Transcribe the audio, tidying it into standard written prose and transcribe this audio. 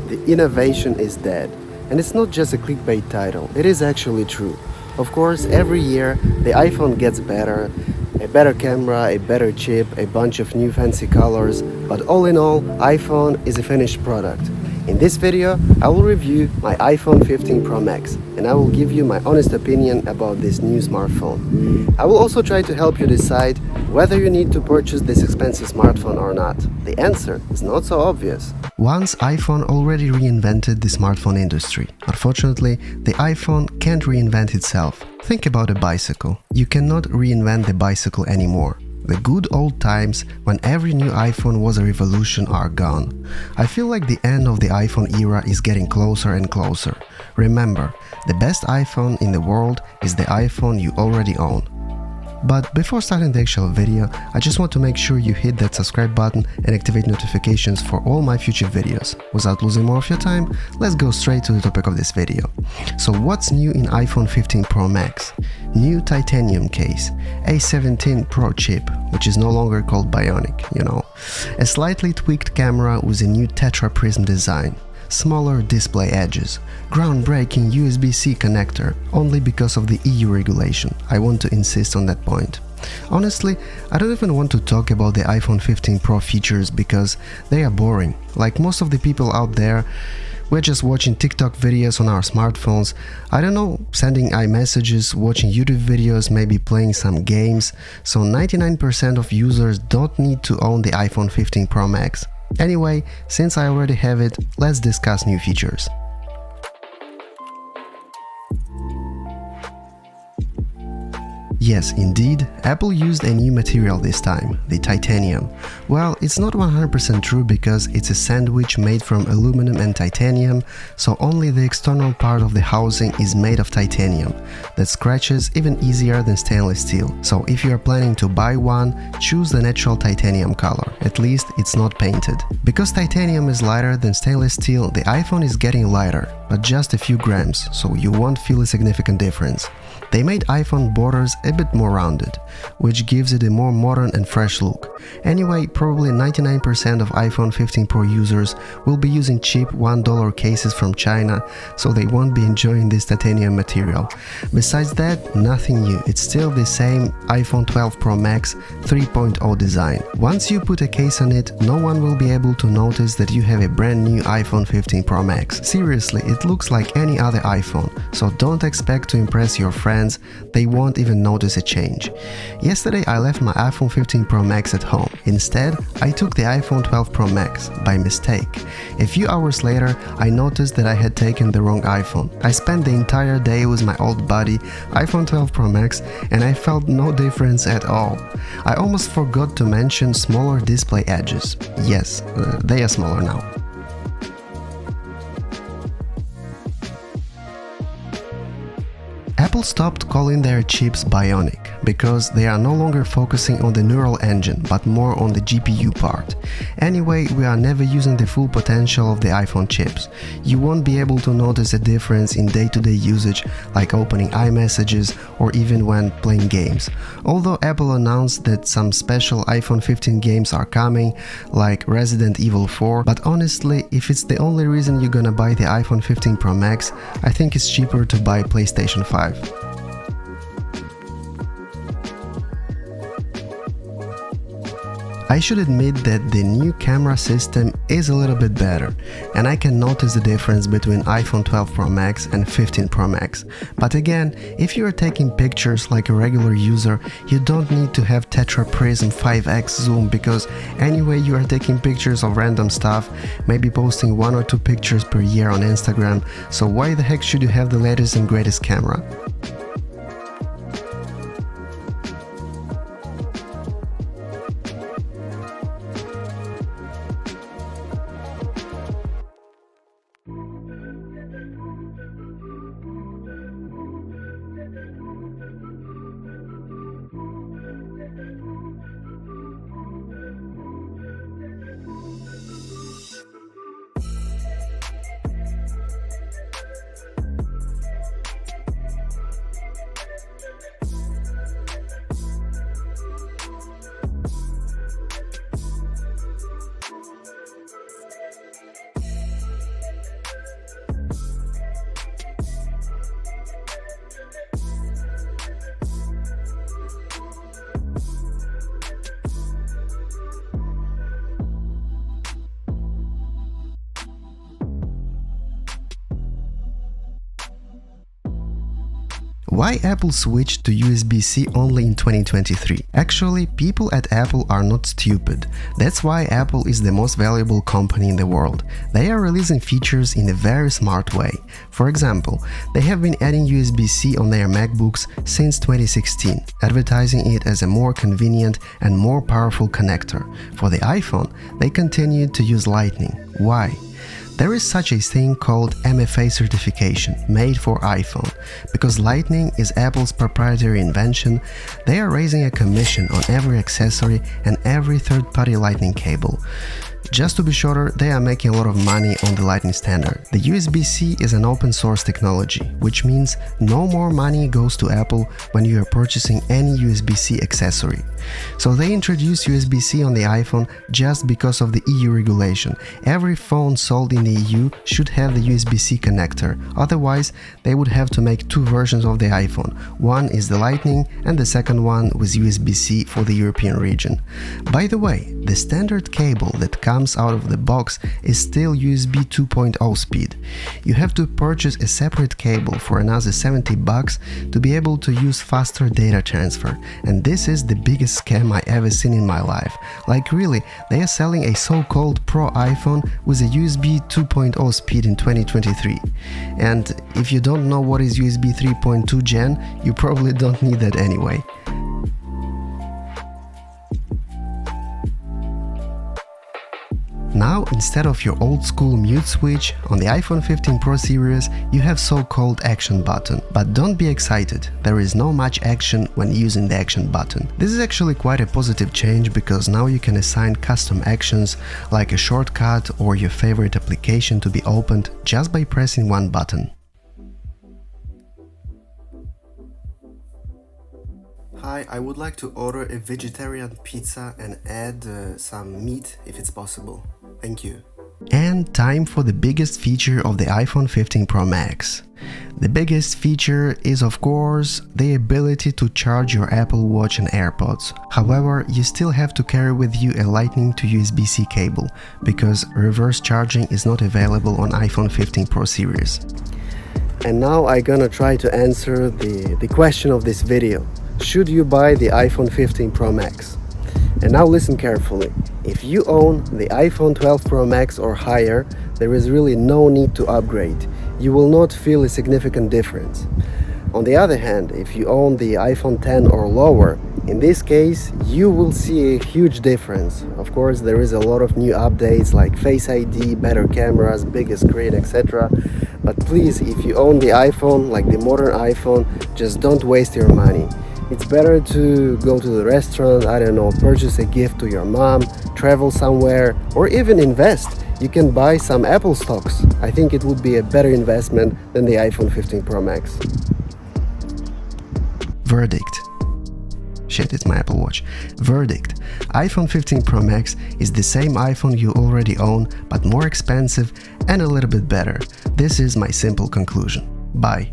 the innovation is dead. And it's not just a clickbait title, it is actually true. Of course, every year the iPhone gets better, a better camera, a better chip, a bunch of new fancy colors, but all in all, iPhone is a finished product. In this video, I will review my iPhone 15 Pro Max, and I will give you my honest opinion about this new smartphone. I will also try to help you decide whether you need to purchase this expensive smartphone or not. The answer is not so obvious. Once iPhone already reinvented the smartphone industry. Unfortunately, the iPhone can't reinvent itself. Think about a bicycle. You cannot reinvent the bicycle anymore. The good old times when every new iPhone was a revolution are gone. I feel like the end of the iPhone era is getting closer and closer. Remember, the best iPhone in the world is the iPhone you already own. But before starting the actual video, I just want to make sure you hit that subscribe button and activate notifications for all my future videos. Without losing more of your time, let's go straight to the topic of this video. So what's new in iPhone 15 Pro Max? New titanium case, A17 Pro chip, which is no longer called Bionic, a slightly tweaked camera with a new tetra prism design, smaller display edges, groundbreaking USB-C connector, only because of the EU regulation. I want to insist on that point. Honestly, I don't even want to talk about the iPhone 15 Pro features because they are boring. Like most of the people out there, we're just watching TikTok videos on our smartphones, I don't know, sending iMessages, watching YouTube videos, maybe playing some games, so 99% of users don't need to own the iPhone 15 Pro Max. Anyway, since I already have it, let's discuss new features. Yes, indeed, Apple used a new material this time, the titanium. Well, it's not 100% true because it's a sandwich made from aluminum and titanium, so only the external part of the housing is made of titanium. That scratches even easier than stainless steel. So if you are planning to buy one, choose the natural titanium color. At least it's not painted. Because titanium is lighter than stainless steel, the iPhone is getting lighter, but just a few grams, so you won't feel a significant difference. They made iPhone borders a bit more rounded, which gives it a more modern and fresh look. Anyway, probably 99% of iPhone 15 Pro users will be using cheap $1 cases from China, so they won't be enjoying this titanium material. Besides that, nothing new, it's still the same iPhone 12 Pro Max 3.0 design. Once you put a case on it, no one will be able to notice that you have a brand new iPhone 15 Pro Max. Seriously, it looks like any other iPhone, so don't expect to impress your friends, they won't even notice a change. Yesterday I left my iPhone 15 Pro Max at home. Instead, I took the iPhone 12 Pro Max, by mistake. A few hours later, I noticed that I had taken the wrong iPhone. I spent the entire day with my old buddy, iPhone 12 Pro Max, and I felt no difference at all. I almost forgot to mention smaller display edges. Yes, they are smaller now. Apple stopped calling their chips Bionic because they are no longer focusing on the neural engine but more on the GPU part. Anyway, we are never using the full potential of the iPhone chips. You won't be able to notice a difference in day-to-day usage like opening iMessages or even when playing games. Although Apple announced that some special iPhone 15 games are coming, like Resident Evil 4, but honestly, if it's the only reason you're gonna buy the iPhone 15 Pro Max, I think it's cheaper to buy PlayStation 5. I should admit that the new camera system is a little bit better, and I can notice the difference between iPhone 12 Pro Max and 15 Pro Max. But again, if you are taking pictures like a regular user, you don't need to have tetra prism 5x zoom because anyway you are taking pictures of random stuff, maybe posting 1 or 2 pictures per year on Instagram, so why the heck should you have the latest and greatest camera? Why Apple switched to USB-C only in 2023? Actually, people at Apple are not stupid. That's why Apple is the most valuable company in the world. They are releasing features in a very smart way. For example, they have been adding USB-C on their MacBooks since 2016, advertising it as a more convenient and more powerful connector. For the iPhone, they continued to use Lightning. Why? There is such a thing called MFA certification, made for iPhone. Because Lightning is Apple's proprietary invention, they are raising a commission on every accessory and every third-party Lightning cable. Just to be shorter, they are making a lot of money on the Lightning standard. The USB-C is an open source technology, which means no more money goes to Apple when you are purchasing any USB-C accessory. So they introduced USB-C on the iPhone just because of the EU regulation. Every phone sold in the EU should have the USB-C connector, otherwise they would have to make two versions of the iPhone. One is the Lightning and the second one with USB-C for the European region. By the way, the standard cable that comes out of the box is still USB 2.0 speed. You have to purchase a separate cable for another $70 to be able to use faster data transfer, and this is the biggest scam I ever seen in my life. Like really, they are selling a so-called Pro iPhone with a USB 2.0 speed in 2023. And if you don't know what is USB 3.2 Gen, you probably don't need that anyway. Now, instead of your old school mute switch, on the iPhone 15 Pro series you have so-called action button. But don't be excited, there is no much action when using the action button. This is actually quite a positive change because now you can assign custom actions like a shortcut or your favorite application to be opened just by pressing one button. Hi, I would like to order a vegetarian pizza and add some meat if it's possible. Thank you. And time for the biggest feature of the iPhone 15 Pro Max. The biggest feature is of course the ability to charge your Apple Watch and AirPods. However, you still have to carry with you a Lightning to USB-C cable because reverse charging is not available on iPhone 15 Pro series. And now I'm gonna try to answer the question of this video. Should you buy the iPhone 15 Pro Max? And now listen carefully. If you own the iPhone 12 Pro Max or higher, there is really no need to upgrade. You will not feel a significant difference. On the other hand, if you own the iPhone 10 or lower, in this case, you will see a huge difference. Of course, there is a lot of new updates like Face ID, better cameras, bigger screen, etc. But please, if you own the iPhone, like the modern iPhone, just don't waste your money. It's better to go to the restaurant, I don't know, purchase a gift to your mom, travel somewhere, or even invest. You can buy some Apple stocks. I think it would be a better investment than the iPhone 15 Pro Max. Verdict. Shit, it's my Apple Watch. Verdict. iPhone 15 Pro Max is the same iPhone you already own, but more expensive and a little bit better. This is my simple conclusion. Bye.